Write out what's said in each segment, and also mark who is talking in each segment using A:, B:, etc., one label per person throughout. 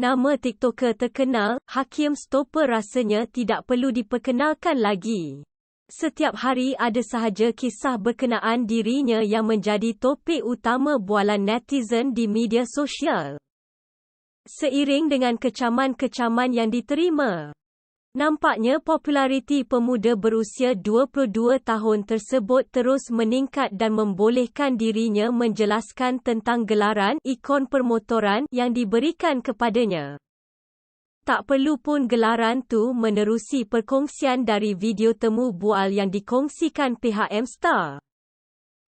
A: Nama TikToker terkenal, Hakim Stopper rasanya tidak perlu diperkenalkan lagi. Setiap hari ada sahaja kisah berkenaan dirinya yang menjadi topik utama bualan netizen di media sosial. Seiring dengan kecaman-kecaman yang diterima, nampaknya populariti pemuda berusia 22 tahun tersebut terus meningkat dan membolehkan dirinya menjelaskan tentang gelaran ikon permotoran yang diberikan kepadanya. Tak perlu pun gelaran tu menerusi perkongsian dari video temu bual yang dikongsikan pihak M-Star.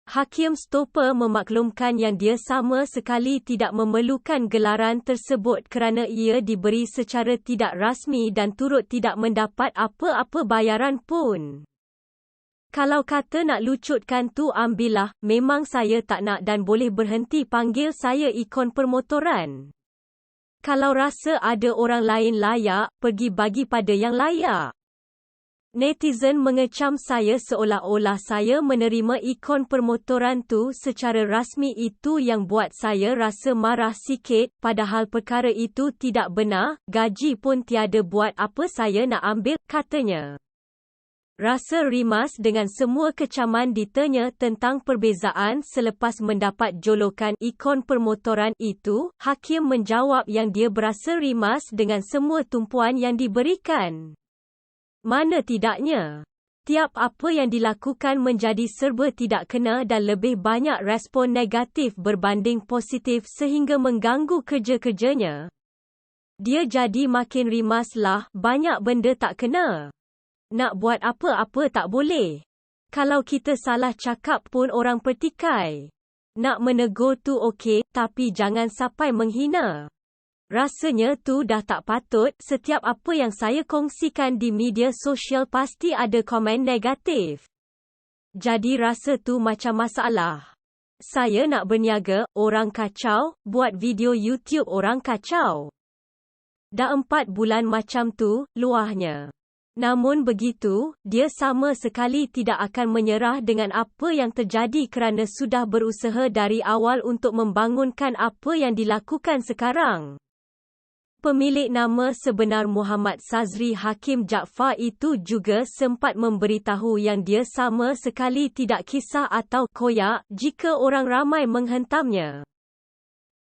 A: Hakim Stopper memaklumkan yang dia sama sekali tidak memerlukan gelaran tersebut kerana ia diberi secara tidak rasmi dan turut tidak mendapat apa-apa bayaran pun. Kalau kata nak lucutkan tu ambillah, memang saya tak nak dan boleh berhenti panggil saya ikon permotoran. Kalau rasa ada orang lain layak, pergi bagi pada yang layak. Netizen mengecam saya seolah-olah saya menerima ikon permotoran tu secara rasmi. Itu yang buat saya rasa marah sikit, padahal perkara itu tidak benar, gaji pun tiada buat apa saya nak ambil, katanya. Rasa rimas dengan semua kecaman ditanya tentang perbezaan selepas mendapat jolokan ikon permotoran itu, Hakim menjawab yang dia berasa rimas dengan semua tumpuan yang diberikan. Mana tidaknya? Tiap apa yang dilakukan menjadi serba tidak kena dan lebih banyak respon negatif berbanding positif sehingga mengganggu kerja-kerjanya. Dia jadi makin rimas lah, banyak benda tak kena. Nak buat apa-apa tak boleh. Kalau kita salah cakap pun orang pertikai. Nak menegur tu okey, tapi jangan sampai menghina. Rasanya tu dah tak patut. Setiap apa yang saya kongsikan di media sosial pasti ada komen negatif. Jadi rasa tu macam masalah. Saya nak berniaga, orang kacau, buat video YouTube orang kacau. Dah 4 bulan macam tu, luahnya. Namun begitu, dia sama sekali tidak akan menyerah dengan apa yang terjadi kerana sudah berusaha dari awal untuk membangunkan apa yang dilakukan sekarang. Pemilik nama sebenar Muhammad Sazri Hakim Jaafar itu juga sempat memberitahu yang dia sama sekali tidak kisah atau koyak jika orang ramai menghentamnya.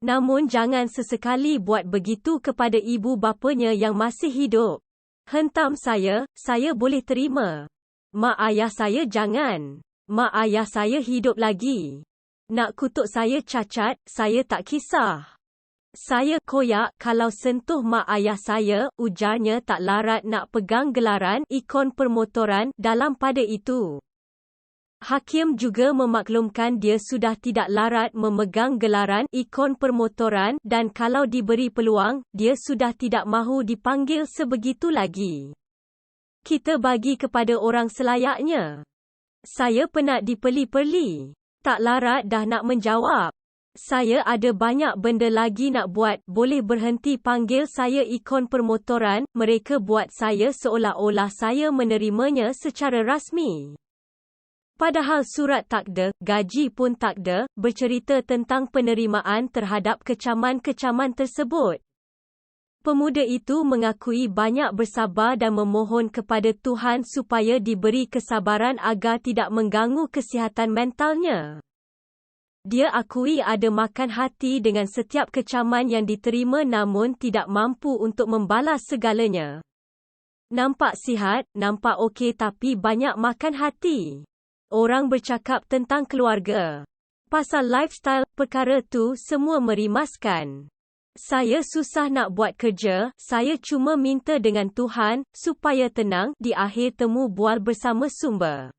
A: Namun jangan sesekali buat begitu kepada ibu bapanya yang masih hidup. Hentam saya boleh terima. Mak ayah saya jangan. Mak ayah saya hidup lagi. Nak kutuk saya cacat, saya tak kisah. Saya koyak kalau sentuh mak ayah saya, ujarnya tak larat nak pegang gelaran ikon permotoran dalam pada itu. Hakim juga memaklumkan dia sudah tidak larat memegang gelaran ikon permotoran dan kalau diberi peluang, dia sudah tidak mahu dipanggil sebegitu lagi. Kita bagi kepada orang selayaknya. Saya penat diperli-perli. Tak larat dah nak menjawab. Saya ada banyak benda lagi nak buat, boleh berhenti panggil saya ikon permotoran. Mereka buat saya seolah-olah saya menerimanya secara rasmi. Padahal surat takde, gaji pun takde, bercerita tentang penerimaan terhadap kecaman-kecaman tersebut. Pemuda itu mengakui banyak bersabar dan memohon kepada Tuhan supaya diberi kesabaran agar tidak mengganggu kesihatan mentalnya. Dia akui ada makan hati dengan setiap kecaman yang diterima namun tidak mampu untuk membalas segalanya. Nampak sihat, nampak okey tapi banyak makan hati. Orang bercakap tentang keluarga. Pasal lifestyle, perkara tu semua merimaskan. Saya susah nak buat kerja, saya cuma minta dengan Tuhan, supaya tenang, di akhir temu bual bersama sumber.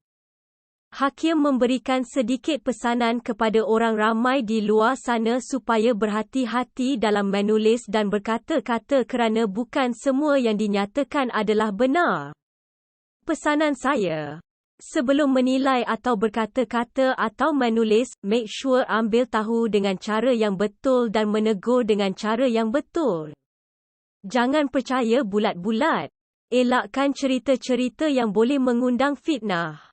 A: Hakim memberikan sedikit pesanan kepada orang ramai di luar sana supaya berhati-hati dalam menulis dan berkata-kata kerana bukan semua yang dinyatakan adalah benar. Pesanan saya, sebelum menilai atau berkata-kata atau menulis, make sure ambil tahu dengan cara yang betul dan menegur dengan cara yang betul. Jangan percaya bulat-bulat. Elakkan cerita-cerita yang boleh mengundang fitnah.